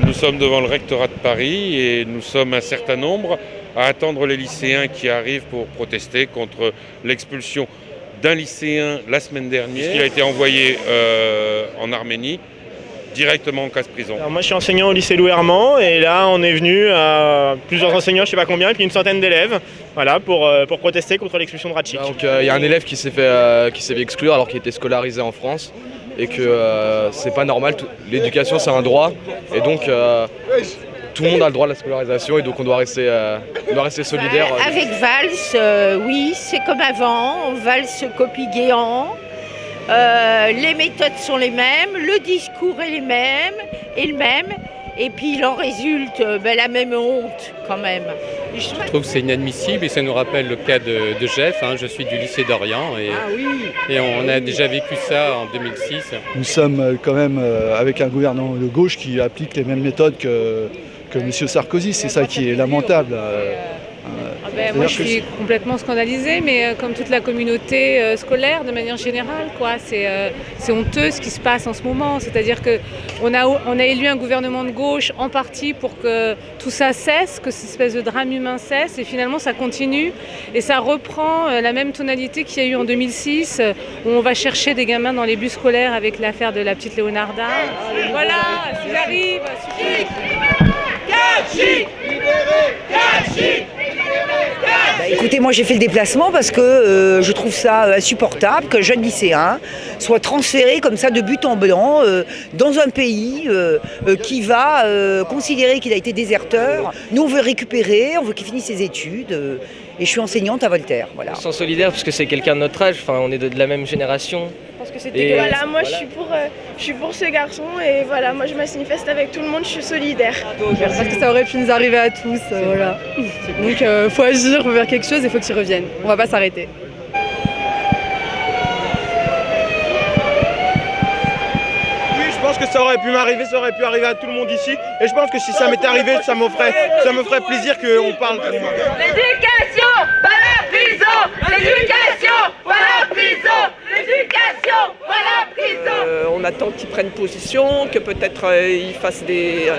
Nous sommes devant le rectorat de Paris et nous sommes un certain nombre à attendre les lycéens qui arrivent pour protester contre l'expulsion d'un lycéen la semaine dernière. Il a été envoyé en Arménie, directement en casse-prison. Alors moi je suis enseignant au lycée Louis Armand et là on est venu plusieurs enseignants, je sais pas combien, et puis une centaine d'élèves voilà, pour protester contre l'expulsion de Ratchik. Donc il y a un élève qui s'est fait exclure alors qu'il était scolarisé en France et que c'est pas normal, l'éducation c'est un droit et donc tout le monde a le droit à la scolarisation et donc on doit rester solidaire. Avec Valls, oui, c'est comme avant, Valls copie Guéant. Les méthodes sont les mêmes, le discours est le même, et puis il en résulte la même honte quand même. Je trouve que c'est inadmissible et ça nous rappelle le cas de Jeff. Je suis du lycée d'Orient et on a déjà vécu ça en 2006. Nous sommes quand même avec un gouvernement de gauche qui applique les mêmes méthodes que M. Sarkozy, c'est ça qui est lamentable. Moi je suis complètement scandalisée, mais comme toute la communauté scolaire de manière générale, c'est honteux ce qui se passe en ce moment. C'est-à-dire qu'on a élu un gouvernement de gauche en partie pour que tout ça cesse, que cette espèce de drame humain cesse, et finalement ça continue et ça reprend la même tonalité qu'il y a eu en 2006, où on va chercher des gamins dans les bus scolaires avec l'affaire de la petite Leonarda. Voilà, s'ils arrivent, super. Ratchik, libéré, Ratchik. Écoutez, moi j'ai fait le déplacement parce que je trouve ça insupportable qu'un jeune lycéen soit transféré comme ça de but en blanc dans un pays qui va considérer qu'il a été déserteur. Nous on veut récupérer, on veut qu'il finisse ses études et je suis enseignante à Voltaire. Voilà. On se sent solidaire parce que c'est quelqu'un de notre âge, on est de la même génération. Parce que c'était voilà, moi je suis pour ce garçon et voilà, moi je manifeste avec tout le monde, je suis solidaire. Parce que ça aurait pu nous arriver à tous, voilà. Donc faut agir, faut faire quelque chose et faut qu'ils reviennent. On va pas s'arrêter. Oui, je pense que ça aurait pu m'arriver, ça aurait pu arriver à tout le monde ici. Et je pense que si ça m'était arrivé, ça me ferait plaisir qu'on parle. L'éducation, pas la prison. L'éducation, pas la prison. L'éducation, pas la prison. On attend qu'ils prennent position, que peut-être ils fassent des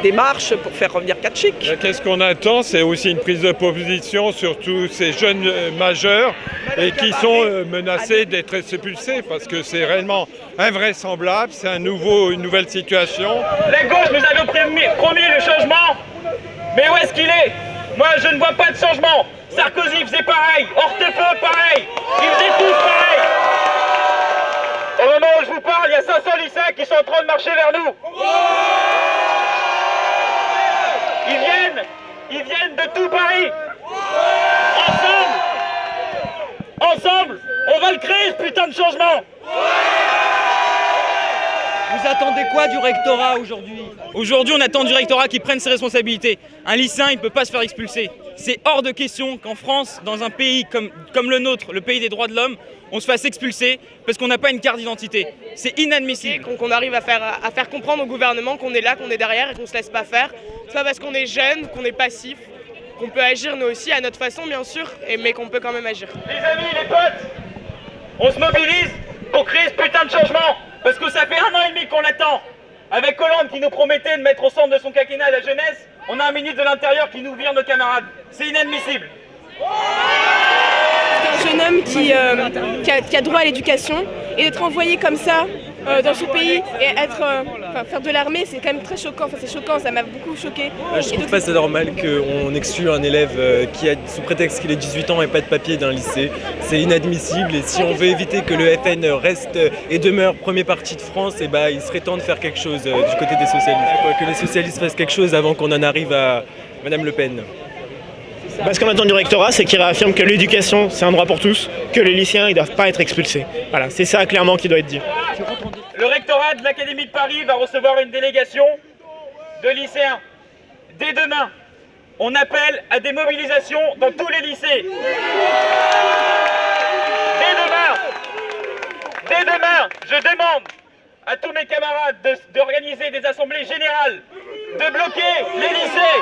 démarches pour faire revenir Ratchik. Qu'est-ce qu'on attend? C'est aussi une prise de position sur tous ces jeunes majeurs et qui sont menacés d'être expulsés parce que c'est réellement invraisemblable, c'est une nouvelle situation. La gauche nous avait promis le changement, mais où est-ce qu'il est? Moi je ne vois pas de changement. Sarkozy faisait pareil, Hortefeux pareil, ils faisaient tous pareil. Au moment où je vous parle, il y a 500 lycéens qui sont en train de marcher vers nous. Ils viennent de tout Paris. Ensemble, on va le créer ce putain de changement. Vous attendez quoi du rectorat aujourd'hui? Aujourd'hui, on attend du rectorat qu'il prenne ses responsabilités. Un lycéen, il ne peut pas se faire expulser. C'est hors de question qu'en France, dans un pays comme le nôtre, le pays des droits de l'homme, on se fasse expulser parce qu'on n'a pas une carte d'identité. C'est inadmissible. Qu'on arrive à faire comprendre au gouvernement qu'on est là, qu'on est derrière et qu'on ne se laisse pas faire. C'est pas parce qu'on est jeune, qu'on est passif, qu'on peut agir nous aussi à notre façon bien sûr, mais qu'on peut quand même agir. Les amis, les potes, on se mobilise pour créer ce putain de changement. Parce que ça fait 1 an et demi qu'on l'attend. Avec Hollande qui nous promettait de mettre au centre de son quinquennat la jeunesse, on a un ministre de l'Intérieur qui nous vire nos camarades. C'est inadmissible. C'est un jeune homme qui a droit à l'éducation et d'être envoyé comme ça dans ce pays et faire de l'armée, c'est quand même très choquant. Enfin, c'est choquant, ça m'a beaucoup choqué. Je trouve pas ça normal qu'on exclue un élève qui a sous prétexte qu'il ait 18 ans et pas de papier d'un lycée. C'est inadmissible et si on veut éviter que le FN reste et demeure premier parti de France, il serait temps de faire quelque chose du côté des socialistes. Que les socialistes fassent quelque chose avant qu'on en arrive à Madame Le Pen. Ce qu'on attend du rectorat, c'est qu'il réaffirme que l'éducation, c'est un droit pour tous, que les lycéens, ils ne doivent pas être expulsés. Voilà, c'est ça clairement qui doit être dit. Le rectorat de l'Académie de Paris va recevoir une délégation de lycéens. Dès demain, on appelle à des mobilisations dans tous les lycées. Dès demain, je demande à tous mes camarades d'organiser des assemblées générales, de bloquer les lycées,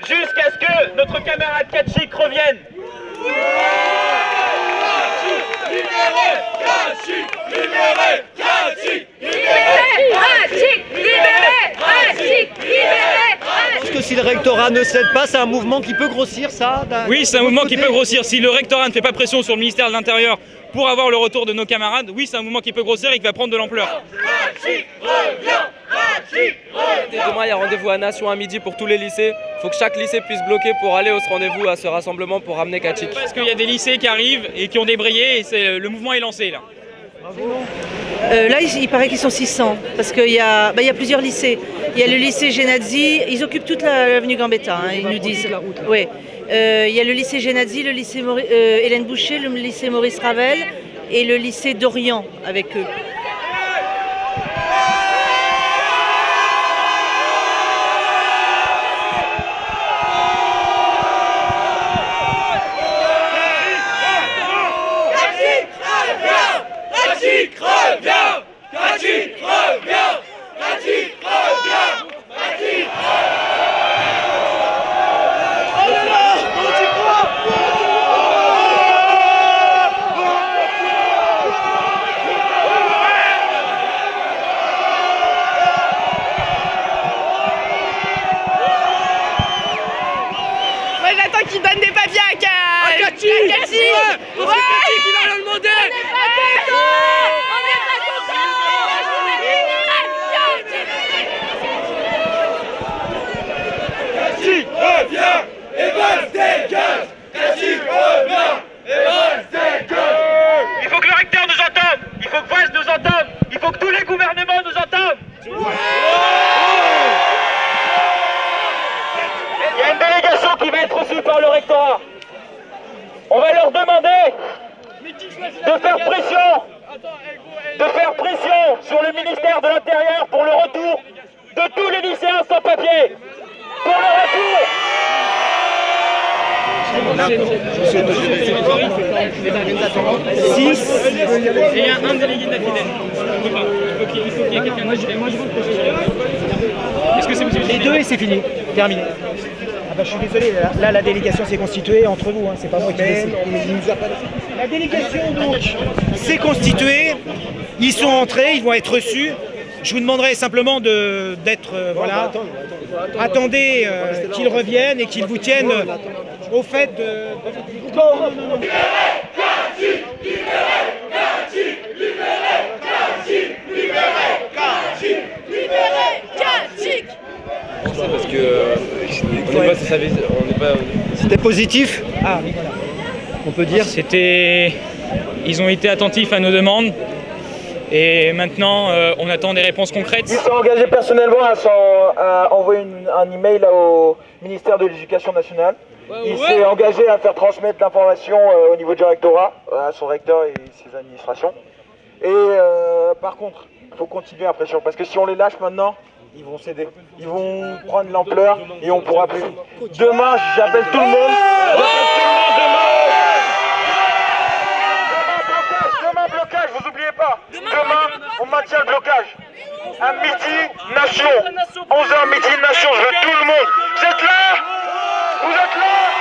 jusqu'à ce que notre camarade Ratchik revienne. Est-ce que si le rectorat ne cède pas, c'est un mouvement qui peut grossir, ça? Oui, c'est un mouvement qui peut grossir. Si le rectorat ne fait pas pression sur le ministère de l'Intérieur pour avoir le retour de nos camarades, oui, c'est un mouvement qui peut grossir et qui va prendre de l'ampleur. Demain, il y a rendez-vous à Nation à midi pour tous les lycées. Il faut que chaque lycée puisse bloquer pour aller au rendez-vous, à ce rassemblement pour ramener Kachik. Parce qu'il y a des lycées qui arrivent et qui ont débrayé et le mouvement est lancé là. Là, il paraît qu'ils sont 600, parce qu'il y a plusieurs lycées. Il y a le lycée Genadzi, ils occupent toute l'avenue Gambetta, hein, ils nous disent. Ouais. Il y a le lycée Genadzi, le lycée Hélène Boucher, le lycée Maurice Ravel et le lycée d'Orient avec eux. Qui donne des papiers à Kachik. Ouais, Kachik, il va le demander. On est pas content. Kachik revient et Valls dégage. Kachik revient et Valls dégage. Il faut que le recteur nous entende, il faut que Valls nous entende, il faut que tous les gouvernements nous entendent. Il y a une délégation qui va être reçue par le rectorat. On va leur demander de faire pression sur le ministère de l'Intérieur pour le retour de tous les lycéens sans papier. Pour le retour. Et il y a un délégué de la Fidèle. Il faut qu'il y ait quelqu'un de la Fidèle. Est-ce que c'est possible? Les deux et c'est fini, terminé. Ah bah, je suis désolé, là la délégation s'est constituée entre vous, hein, c'est pas moi qui décide. La délégation donc s'est constituée, ils sont entrés, ils vont être reçus. Je vous demanderai simplement d'être voilà. Attendez qu'ils reviennent et qu'ils vous tiennent au fait de. Parce que on n'est pas. C'était positif? Ah oui, voilà. On peut dire. Ils ont été attentifs à nos demandes. Et maintenant, on attend des réponses concrètes. Ils sont engagés personnellement à envoyer un email au ministère de l'Éducation nationale. Il s'est engagé à faire transmettre l'information au niveau du rectorat, à son recteur et ses administrations. Et par contre, il faut continuer la pression, parce que si on les lâche maintenant, ils vont céder. Ils vont prendre l'ampleur et on pourra plus. Demain, j'appelle tout le monde. Demain, blocage, vous oubliez pas. Demain, on maintient le blocage. À midi, nation. 11h midi, nation. Je veux tout le monde. Vous êtes là? Vous êtes là?